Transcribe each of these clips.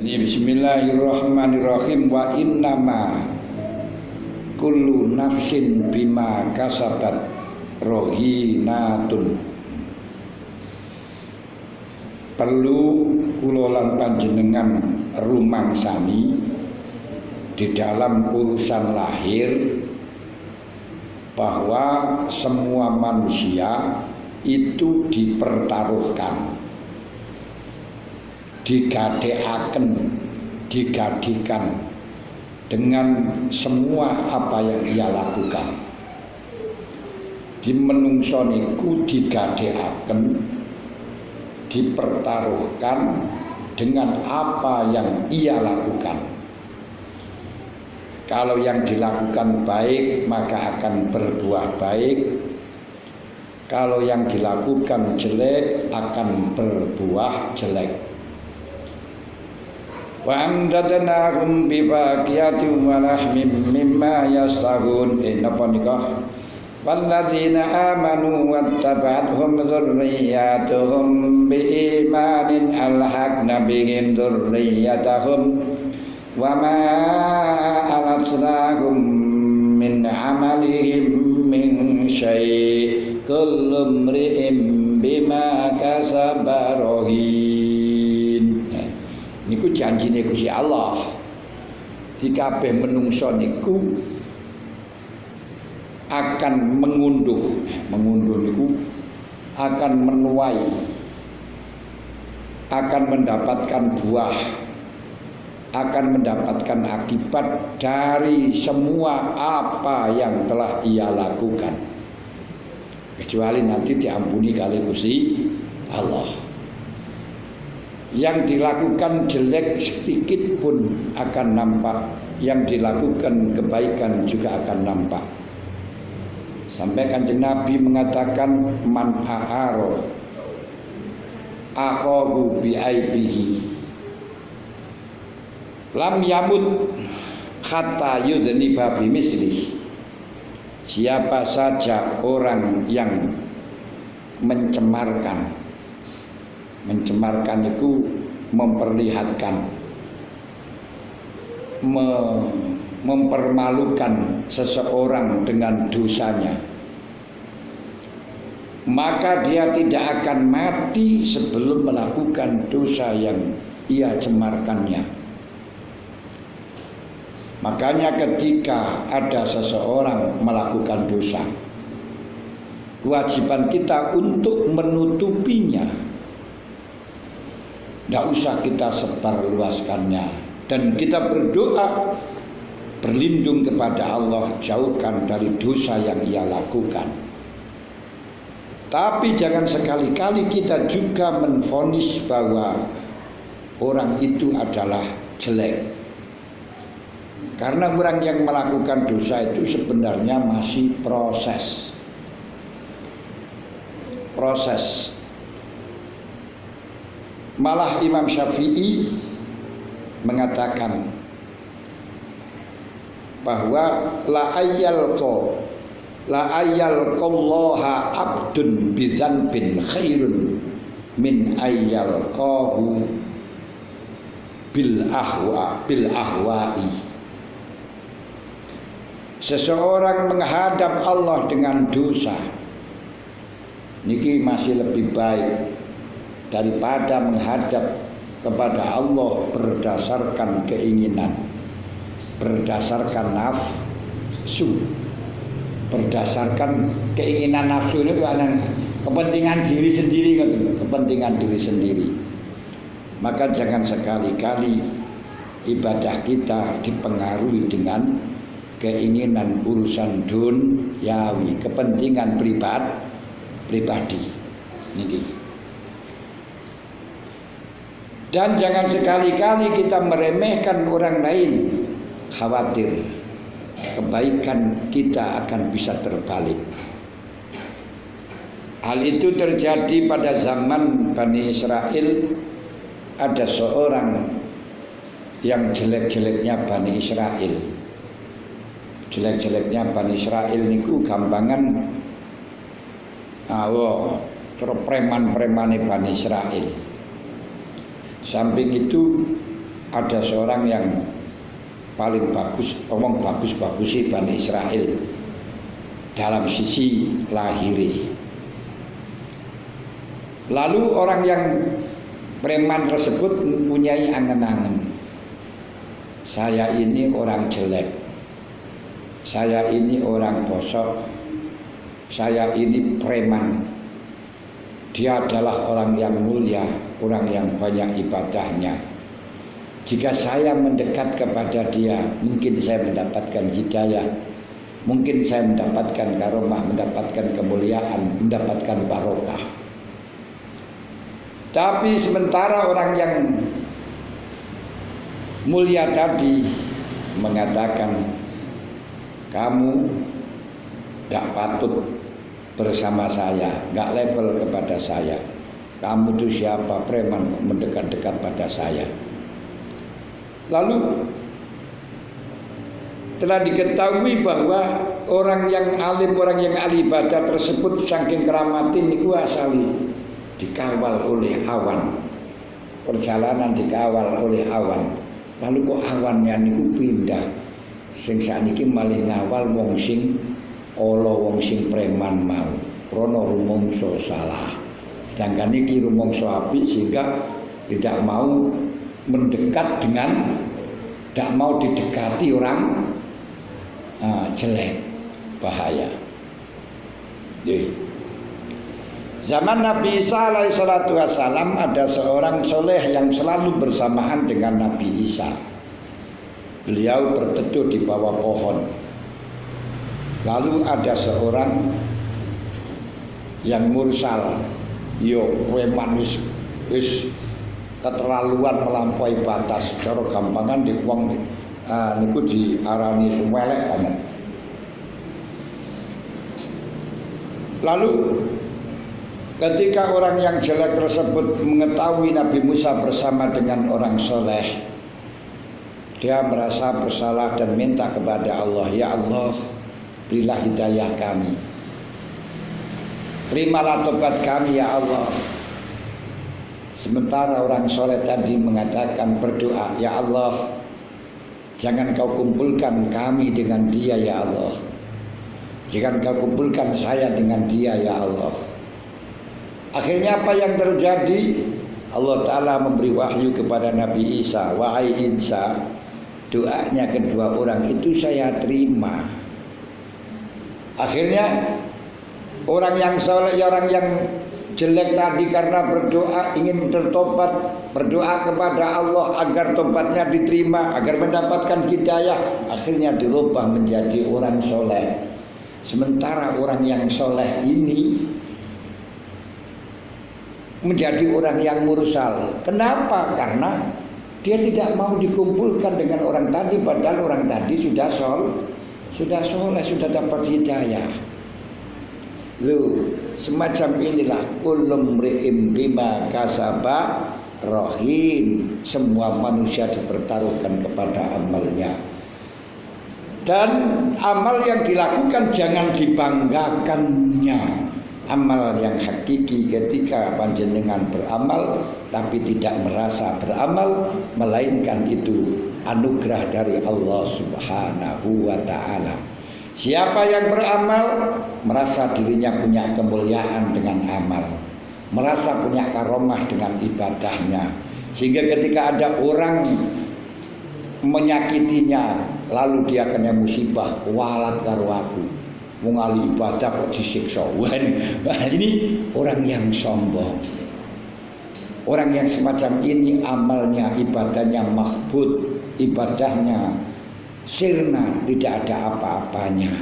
Ini bismillahirrahmanirrahim. Wa innama kullu nafsin bima kasabat rohinatun. Perlu kula lan panjenengan rumangsani di dalam urusan lahir bahwa semua manusia itu dipertaruhkan, digadikan dengan semua apa yang ia lakukan. Di menungso niku digadekaken, dipertaruhkan dengan apa yang ia lakukan. Kalau yang dilakukan baik maka akan berbuah baik. Kalau yang dilakukan jelek akan berbuah jelek. Wa amdadnahum bi baqiyatin wa lahmim mimma yashtahun. Napa nika? Walladzina amanu wattaba'athum dzurriyyatuhum biimanin alhaqna bihim dzurriyyatahum wa ma alatnahum min amalihim min syai' kullu imri'in bima kasaba rahin. Niku janjine Gusti Allah. Di kabeh menungso niku akan mengunduh niku akan menuai, akan mendapatkan buah, akan mendapatkan akibat dari semua apa yang telah ia lakukan, kecuali nanti diampuni kali Gusti Allah. Yang dilakukan jelek sedikit pun akan nampak, yang dilakukan kebaikan juga akan nampak. Sampai Kanjeng Nabi mengatakan man a'aro akhahu bi'aibihi lam yamut hatta yudhniba bimisli. Siapa saja orang yang mencemarkan itu memperlihatkan, mempermalukan seseorang dengan dosanya, maka dia tidak akan mati sebelum melakukan dosa yang ia cemarkannya. Makanya ketika ada seseorang melakukan dosa, kewajiban kita untuk menutupinya. Tidak usah kita sebarluaskannya, dan kita berdoa berlindung kepada Allah, jauhkan dari dosa yang ia lakukan. Tapi jangan sekali-kali kita juga menvonis bahwa orang itu adalah jelek. Karena orang yang melakukan dosa itu sebenarnya masih proses. Malah Imam Syafi'i mengatakan bahwa la ayyalqallaha abdun bidzanbin khairun min ayyalqahu bil ahwa'i. Seseorang menghadap Allah dengan dosa niki masih lebih baik daripada menghadap kepada Allah berdasarkan keinginan, berdasarkan nafsu, berdasarkan keinginan nafsu itu kepentingan diri sendiri. Maka jangan sekali-kali ibadah kita dipengaruhi dengan keinginan urusan duniawi, kepentingan pribadi. Ini. Dan jangan sekali-kali kita meremehkan orang lain, khawatir kebaikan kita akan bisa terbalik. Hal itu terjadi pada zaman Bani Israel. Ada seorang yang jelek-jeleknya Bani Israel. Jelek-jeleknya Bani Israel niku gampangan preman-premane Bani Israel. Samping itu ada seorang yang paling bagus, omong bagus-bagusi Bani Israel dalam sisi lahiri. Lalu orang yang preman tersebut mempunyai angan-angan, saya ini orang jelek, saya ini orang bosok, saya ini preman. Dia adalah orang yang mulia, orang yang banyak ibadahnya. Jika saya mendekat kepada dia, mungkin saya mendapatkan hidayah, mungkin saya mendapatkan karomah, mendapatkan kemuliaan, mendapatkan barokah. Tapi sementara orang yang mulia tadi mengatakan, kamu gak patut bersama saya, gak level kepada saya. Kamu itu siapa, preman, mendekat-dekat pada saya. Lalu telah diketahui bahwa orang yang alim, orang yang ahli ibadah tersebut saking keramatin niku asali dikawal oleh awan. Perjalanan dikawal oleh awan. Lalu kok awannya niku pindah. Sing sakniki malih ngawal wong sing ala, wong sing preman mau. Krana rumangsa salah. Sedangkan iki rumangsa apik sehingga tidak mau mendekat dengan, tidak mau didekati orang jelek, bahaya. Zaman Nabi Isa alaihissalatu wassalam ada seorang soleh yang selalu bersamaan dengan Nabi Isa. Beliau berteduh di bawah pohon. Lalu ada seorang yang mursal, yo preman wis keterlaluan melampaui batas. Cara gampangan di wong niku diarani sumelek banget. Lalu ketika orang yang jelek tersebut mengetahui Nabi Musa bersama dengan orang soleh, dia merasa bersalah dan minta kepada Allah, ya Allah, berilah hidayah kami, terimalah tobat kami ya Allah. Sementara orang soleh tadi mengatakan, berdoa, ya Allah, jangan kau kumpulkan kami dengan dia ya Allah, jangan kau kumpulkan saya dengan dia ya Allah. Akhirnya apa yang terjadi? Allah Ta'ala memberi wahyu kepada Nabi Isa, wahai Isa, doanya kedua orang itu saya terima. Akhirnya orang yang soleh, orang yang jelek tadi karena berdoa ingin bertobat, berdoa kepada Allah agar tobatnya diterima, agar mendapatkan hidayah, akhirnya dirubah menjadi orang soleh. Sementara orang yang soleh ini menjadi orang yang mursal. Kenapa? Karena dia tidak mau dikumpulkan dengan orang tadi, padahal orang tadi sudah soleh, sudah dapat hidayah. Semacam inilah kullu mri'im bima kasaba rahin. Semua manusia dipertaruhkan kepada amalnya. Dan amal yang dilakukan jangan dibanggakannya. Amal yang hakiki ketika panjenengan beramal tapi tidak merasa beramal, melainkan itu anugerah dari Allah Subhanahu wa ta'ala. Siapa yang beramal merasa dirinya punya kemuliaan dengan amal, merasa punya karomah dengan ibadahnya, sehingga ketika ada orang menyakitinya lalu dia kena musibah, walat karo aku mengali ibadah kok disiksa. Wah, ini orang yang sombong. Orang yang semacam ini amalnya, ibadahnya mahbud, ibadahnya sirna, tidak ada apa-apanya,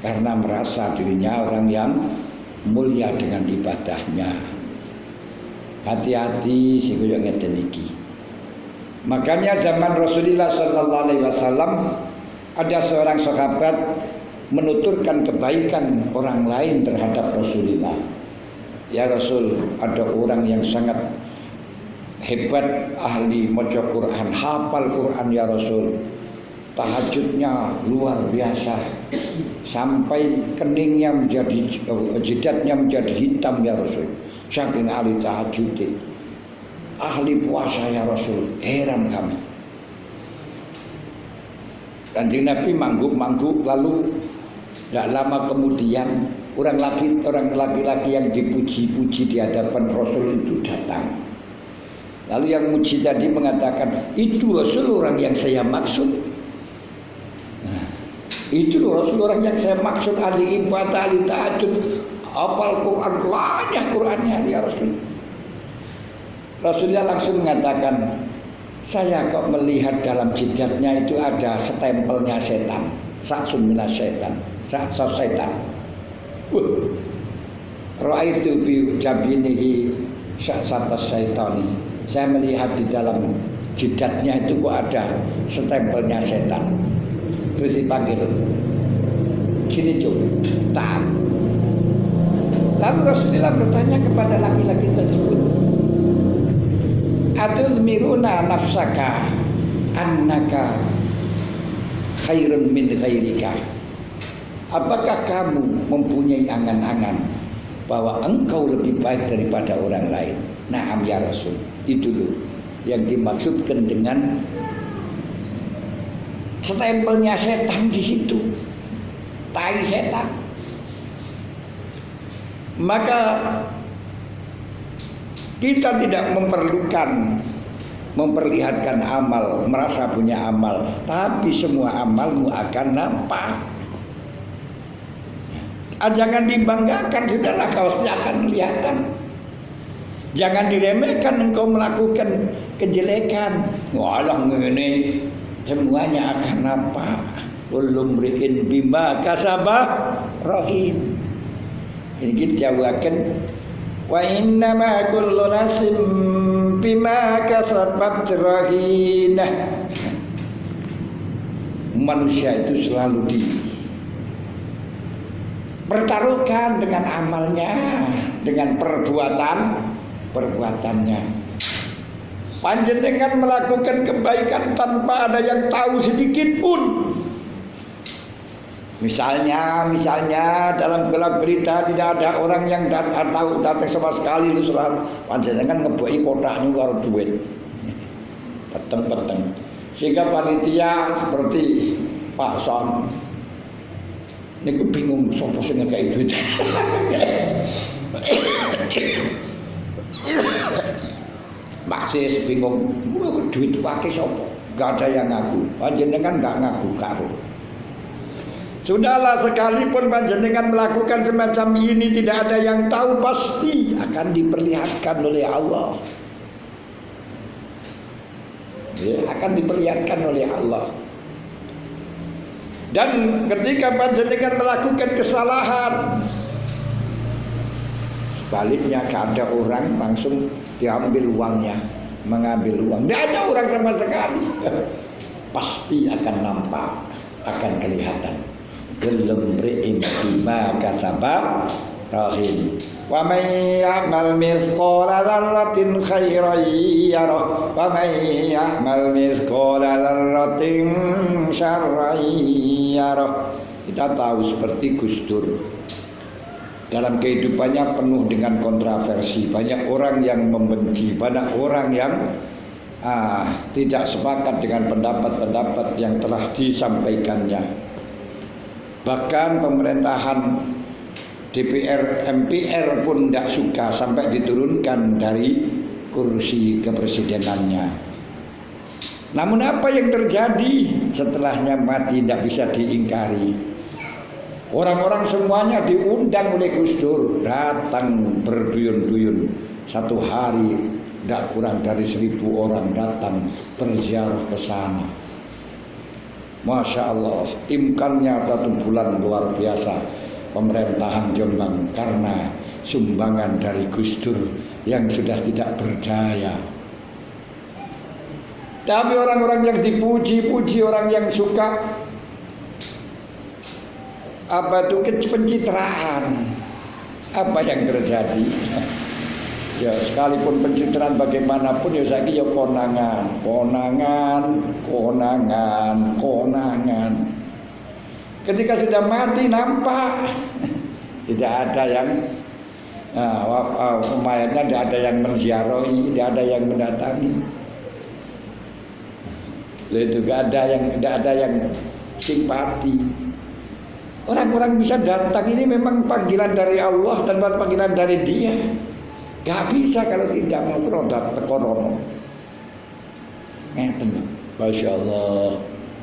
karena merasa dirinya orang yang mulia dengan ibadahnya. Hati-hati sing koyo ngeten iki. Makanya zaman Rasulullah sallallahu alaihi wasallam ada seorang sahabat menuturkan kebaikan orang lain terhadap Rasulullah. Ya Rasul, ada orang yang sangat hebat, ahli maca Quran, hafal Quran ya Rasul. Tahajudnya luar biasa, sampai keningnya menjadi, jidatnya menjadi hitam ya Rasul, saking ahli tahajud. ahli puasa ya Rasul. Heran kami. Kanjeng Nabi mangguk-mangguk, lalu tidak lama kemudian orang laki-laki yang dipuji-puji di hadapan Rasul itu datang. Lalu yang muji tadi mengatakan, itu Rasul orang yang saya maksud. Nah, itu Rasul orang yang saya maksud, ahli ibadah, ahli tahajud, hafal Quran, banyak Qurannya ya Rasul. Rasulnya langsung mengatakan, saya kok melihat dalam jidatnya itu ada stempelnya setan, saksun minas setan, saksa setan. Ra'aitu fi jabinihi saksatas syaitani. Saya melihat di dalam jidatnya itu kok ada stempelnya setan. Terus dipanggil, sini cuk, taat. Lalu Rasulullah bertanya kepada laki-laki tersebut, atuzmiruna nafsaka annaka khairun min ghairika. Apakah kamu mempunyai angan-angan bahwa engkau lebih baik daripada orang lain? Naam ya Rasul. Itu loh yang dimaksudkan dengan stempelnya setan di situ, tai setan. Maka kita tidak memperlihatkan amal, merasa punya amal, tapi semua amalmu akan nampak. Jangan dibanggakan, sudahlah kau akan kelihatan. Jangan diremehkan engkau melakukan kejelekan. Walah ngene, semuanya akan nampak. Kullu mri'in bima kasaba rahim. Ini kita jawabkan, wa innama kullu nafsin bima kasabat rahinah. Manusia itu selalu dipertaruhkan dengan amalnya, dengan perbuatannya. Panjenengan melakukan kebaikan tanpa ada yang tahu sedikit pun. Misalnya dalam gelap berita tidak ada orang yang datang sama sekali, lu selalu panjenengan ngeboki kotaknya karo duit. Peteng-peteng. Sehingga panitia seperti Pak Son niku bingung sapa sing ngekeki duit. Maksis bingung, duit pakai sapa? Gak ada yang ngaku. Panjenengan gak ngaku karo. Sudahlah, sekalipun panjenengan melakukan semacam ini tidak ada yang tahu, pasti akan diperlihatkan oleh Allah. Ya, akan diperlihatkan oleh Allah. Dan ketika panjenengan melakukan kesalahan, sebaliknya ada orang langsung diambil uangnya, mengambil uang. Tidak ada orang sama sekali. Pasti akan nampak, akan kelihatan. Kullu mri'in bima kasaba rahim. Wa may ya'mal mithqala dzarratin khairan yarah wa may ya'mal mithqala dzarratin syarran yarah. Kita tahu seperti Gus Dur, dalam kehidupannya penuh dengan kontroversi. Banyak orang yang membenci, banyak orang yang tidak sepakat dengan pendapat-pendapat yang telah disampaikannya. Bahkan pemerintahan DPR, MPR pun tidak suka sampai diturunkan dari kursi kepresidenannya. Namun apa yang terjadi setelahnya mati tidak bisa diingkari. Orang-orang semuanya diundang oleh Gus Dur, datang berduyun-duyun. Satu hari tidak kurang dari 1.000 orang datang berziarah ke sana. Masya Allah, imkannya 1 bulan luar biasa pemerintahan Jombang karena sumbangan dari Gus Dur yang sudah tidak berdaya. Tapi orang-orang yang dipuji-puji, orang yang suka pencitraan, apa yang terjadi? Ya sekalipun pencitraan bagaimanapun ya saiki ya konangan. Ketika sudah mati nampak tidak ada yang mayatnya tidak ada yang menziarahi, tidak ada yang mendatangi. Itu tidak ada yang simpati. Orang-orang bisa datang ini memang panggilan dari Allah dan panggilan dari Dia. Gak bisa kalau tidak mau produk tekorono. Masya Allah.